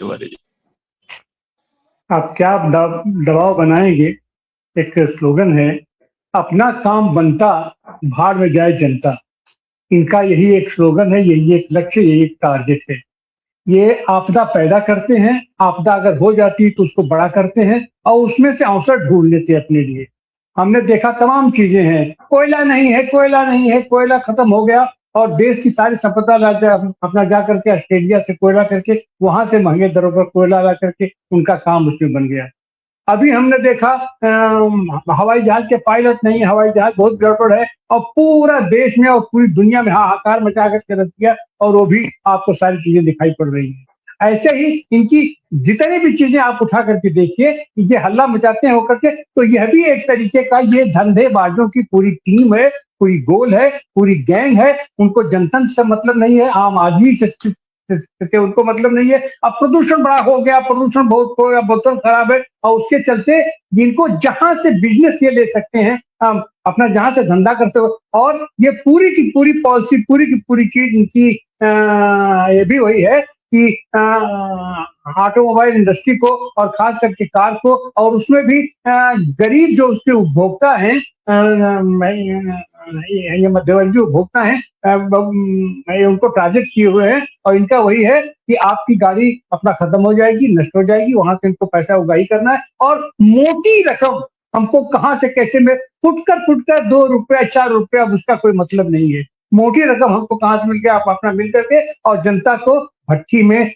तिवारी जी। आप क्या दबाव बनाएंगे? एक स्लोगन है, अपना काम बनता, भाड़ में जाए जनता। इनका यही एक स्लोगन है, यही एक लक्ष्य, यही एक टारगेट है। ये आपदा पैदा करते हैं, आपदा अगर हो जाती है तो उसको बड़ा करते हैं और उसमें से अवसर ढूंढ लेते हैं अपने लिए। हमने देखा तमाम चीजें हैं, कोयला नहीं है, कोयला नहीं है, कोयला खत्म हो गया और देश की सारी संपदा अपना जा करके ऑस्ट्रेलिया से कोयला करके वहां से महंगे दरों पर कोयला ला करके उनका काम उसमें बन गया। अभी हमने देखा हवाई जहाज के पायलट नहीं, हवाई जहाज बहुत गड़बड़ है और पूरा देश में और पूरी दुनिया में हाहाकार मचा करके रख दिया और वो भी आपको सारी चीजें दिखाई पड़ रही हैं। ऐसे ही इनकी जितनी भी चीजें आप उठा करके देखिए, ये हल्ला मचाते हैं होकर के, तो यह भी एक तरीके का ये धंधेबाजों की पूरी टीम है, पूरी गोल है, पूरी गैंग है। उनको जनतंत्र से मतलब नहीं है, आम आदमी से उनको मतलब नहीं है। अब प्रदूषण बड़ा हो गया, प्रदूषण बहुत हो गया, बहुत खराब है और उसके चलते जिनको जहां से बिजनेस ये ले सकते हैं, अपना जहां से धंधा करते हो, और ये पूरी की पूरी पॉलिसी, पूरी की पूरी चीज इनकी ये भी वही है कि ऑटोमोबाइल इंडस्ट्री को और खास करके कार को, और उसमें भी गरीब जो उसके उपभोक्ता हैं, ये मध्यवर्गीय उपभोक्ता हैं, ये उनको टारगेट किए हुए हैं और इनका वही है कि आपकी गाड़ी अपना खत्म हो जाएगी, नष्ट हो जाएगी, वहां से इनको पैसा उगाही करना है और मोटी रकम हमको कहां से कैसे में फुटकर 2 रुपया 4 रुपया, अब उसका कोई मतलब नहीं है। मोटी रकम हमको कहां से मिल गया, आप अपना मिल करके और जनता को भट्टी में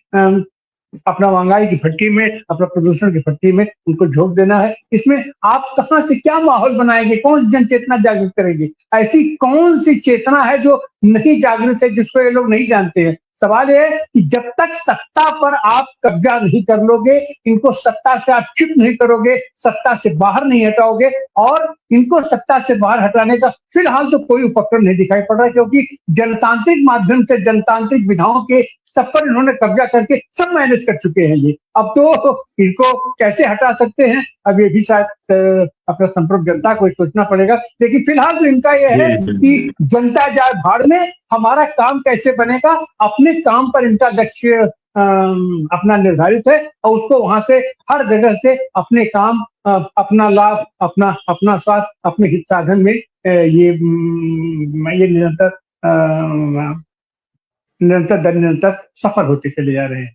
अपना महंगाई की भट्टी में, अपना प्रदूषण की भट्टी में उनको झोंक देना है। इसमें आप कहां से क्या माहौल बनाएंगे, कौन जन चेतना जागृत करेंगे? ऐसी कौन सी चेतना है जो नहीं जागृत है, जिसको ये लोग नहीं जानते हैं? सवाल यह है कि जब तक सत्ता पर आप कब्जा नहीं कर लोगे, इनको सत्ता से आप चुप नहीं करोगे, सत्ता से बाहर नहीं हटाओगे, और इनको सत्ता से बाहर हटाने का फिलहाल तो कोई उपक्रम नहीं दिखाई पड़ रहा, क्योंकि जनतांत्रिक माध्यम से, जनतांत्रिक विधाओं के सब पर इन्होंने कब्जा करके सब मैनेज कर चुके हैं। ये अब तो इनको कैसे हटा सकते हैं, अब ये भी शायद अपना संपूर्ण जनता को सोचना पड़ेगा। लेकिन फिलहाल तो इनका यह है कि जनता जाए भाड़ में, हमारा काम कैसे बनेगा, अपने काम पर इनका लक्ष्य अपना निर्धारित है और उसको वहां से हर जगह से अपने काम, अपना लाभ, अपना अपना स्वार्थ, अपने हित साधन में ये निरंतर निरंतर सफल होते चले जा रहे हैं।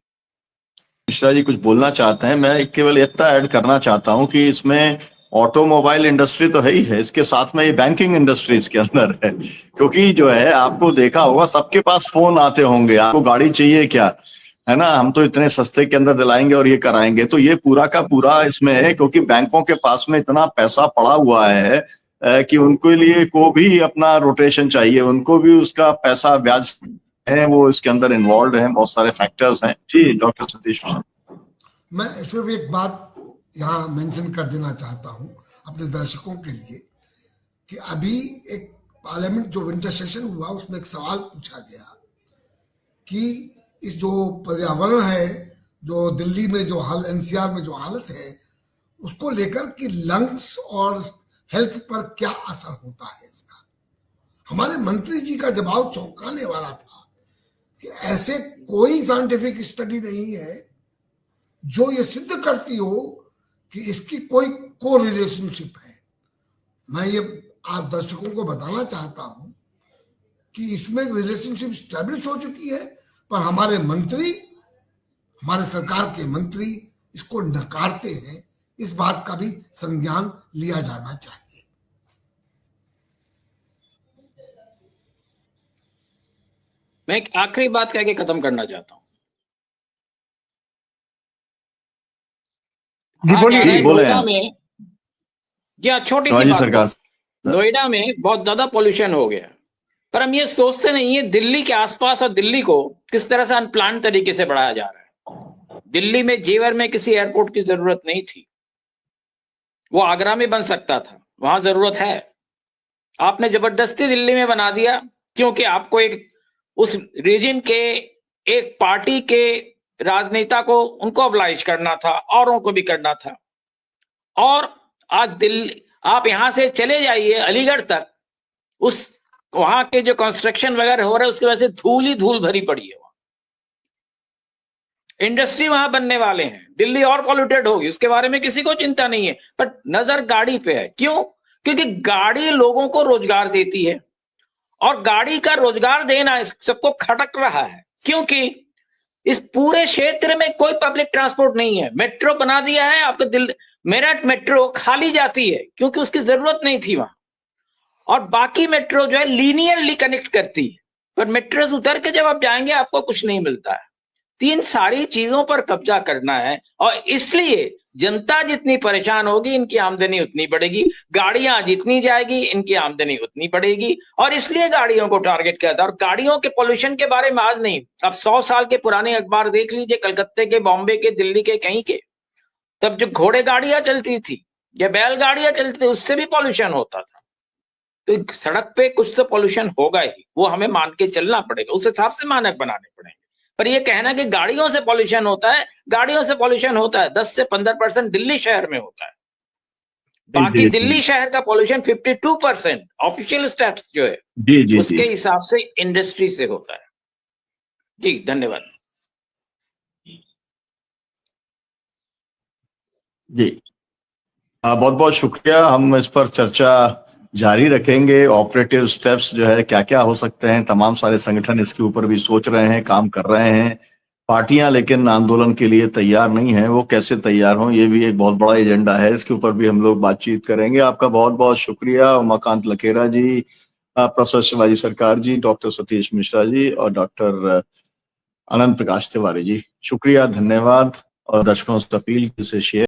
मिश्रा जी कुछ बोलना चाहते हैं? मैं केवल इतना ऐड करना चाहता हूं कि इसमें ऑटोमोबाइल इंडस्ट्री तो है ही है, इसके साथ में ये बैंकिंग इंडस्ट्री इसके अंदर है। क्योंकि जो है, आपको देखा होगा सबके पास फोन आते होंगे, आपको गाड़ी चाहिए क्या, है ना, हम तो इतने सस्ते के अंदर दिलाएंगे और ये कराएंगे। तो ये पूरा का पूरा इसमें है, क्योंकि बैंकों के पास में इतना पैसा पड़ा हुआ है कि उनके लिए को भी अपना रोटेशन चाहिए, उनको भी उसका पैसा ब्याज है, वो इसके अंदर इन्वॉल्व है, बहुत सारे फैक्टर्स हैं। जी डॉक्टर सतीश। मैं सिर्फ एक बात यहाँ मेंशन कर देना चाहता हूँ अपने दर्शकों के लिए कि अभी एक पार्लियामेंट जो विंटर सेशन हुआ उसमें एक सवाल पूछा गया कि इस जो पर्यावरण है, जो दिल्ली में जो हाल, एनसीआर में जो हालत है, उसको लेकर कि लंग्स और हेल्थ पर क्या असर होता है इसका। हमारे मंत्री जी का जवाब चौंकाने वाला था कि ऐसे कोई साइंटिफिक स्टडी नहीं है जो ये सिद्ध करती हो कि इसकी कोई को रिलेशनशिप है। मैं ये आप दर्शकों को बताना चाहता हूं कि इसमें रिलेशनशिप स्टैब्लिश हो चुकी है, पर हमारे मंत्री, हमारे सरकार के मंत्री इसको नकारते हैं। इस बात का भी संज्ञान लिया जाना चाहिए। मैं एक आखिरी बात कह के खत्म करना चाहता हूं। नोएडा में, या छोटी सी बात, नोएडा में बहुत ज्यादा पोल्यूशन हो गया, पर हम ये सोचते नहीं है दिल्ली के आसपास और दिल्ली को किस तरह से अनप्लान्ड तरीके से बढ़ाया जा रहा है। दिल्ली में जेवर में किसी एयरपोर्ट की जरूरत नहीं थी, वो आगरा में बन सकता था, वहां जरूरत है। आपने जबरदस्ती दिल्ली में बना दिया क्योंकि आपको एक उस रीजन के एक पार्टी के राजनेता को उनको ऑब्लाइज करना था, औरों को भी करना था। और आज दिल्ली, आप यहां से चले जाइए अलीगढ़ तक, उस वहां के जो कंस्ट्रक्शन वगैरह हो रहा है उसकी वजह से धूल ही धूल भरी पड़ी है। इंडस्ट्री वहां बनने वाले हैं, दिल्ली और पॉल्यूटेड होगी, उसके बारे में किसी को चिंता नहीं है, पर नजर गाड़ी पे है। क्यों? क्योंकि गाड़ी लोगों को रोजगार देती है और गाड़ी का रोजगार देना सबको खटक रहा है, क्योंकि इस पूरे क्षेत्र में कोई पब्लिक ट्रांसपोर्ट नहीं है। मेट्रो बना दिया है, आपको मेरठ मेट्रो खाली जाती है क्योंकि उसकी जरूरत नहीं थी वहां, और बाकी मेट्रो जो है लीनियरली कनेक्ट करती है, पर मेट्रो से उतर के जब आप जाएंगे आपको कुछ नहीं मिलता है। तीन सारी चीजों पर कब्जा करना है, और इसलिए जनता जितनी परेशान होगी इनकी आमदनी उतनी बढ़ेगी, गाड़ियां जितनी जाएगी इनकी आमदनी उतनी बढ़ेगी, और इसलिए गाड़ियों को टारगेट किया था। और गाड़ियों के पोल्यूशन के बारे में आज नहीं, अब 100 साल के पुराने अखबार देख लीजिए, कलकत्ते के, बॉम्बे के, दिल्ली के, कहीं के, तब जो घोड़े गाड़ियां चलती थी या बैलगाड़ियां चलती थी उससे भी पॉल्यूशन होता था। तो सड़क पे कुछ तो पॉल्यूशन होगा ही, वो हमें मान के चलना पड़ेगा, उस हिसाब से मानक बनाने पड़ेंगे। पर ये कहना कि गाड़ियों से पॉल्यूशन होता है, गाड़ियों से पॉल्यूशन होता है 10 से 15% दिल्ली शहर में होता है, बाकी दिल्ली शहर का पॉल्यूशन 52% ऑफिशियल स्टैट्स जो है उसके हिसाब से इंडस्ट्री से होता है। जी धन्यवाद। जी बहुत बहुत शुक्रिया। हम इस पर चर्चा जारी रखेंगे। ऑपरेटिव स्टेप्स जो है क्या क्या हो सकते हैं, तमाम सारे संगठन इसके ऊपर भी सोच रहे हैं, काम कर रहे हैं। पार्टियां लेकिन आंदोलन के लिए तैयार नहीं है, वो कैसे तैयार हों ये भी एक बहुत बड़ा एजेंडा है, इसके ऊपर भी हम लोग बातचीत करेंगे। आपका बहुत बहुत शुक्रिया उमाकांत लखेरा जी, प्रोफेसर शिवाजी सरकार जी, डॉक्टर सतीश मिश्रा जी और डॉक्टर अनंत प्रकाश तिवारी जी। शुक्रिया, धन्यवाद। और दर्शकों से अपील से शेयर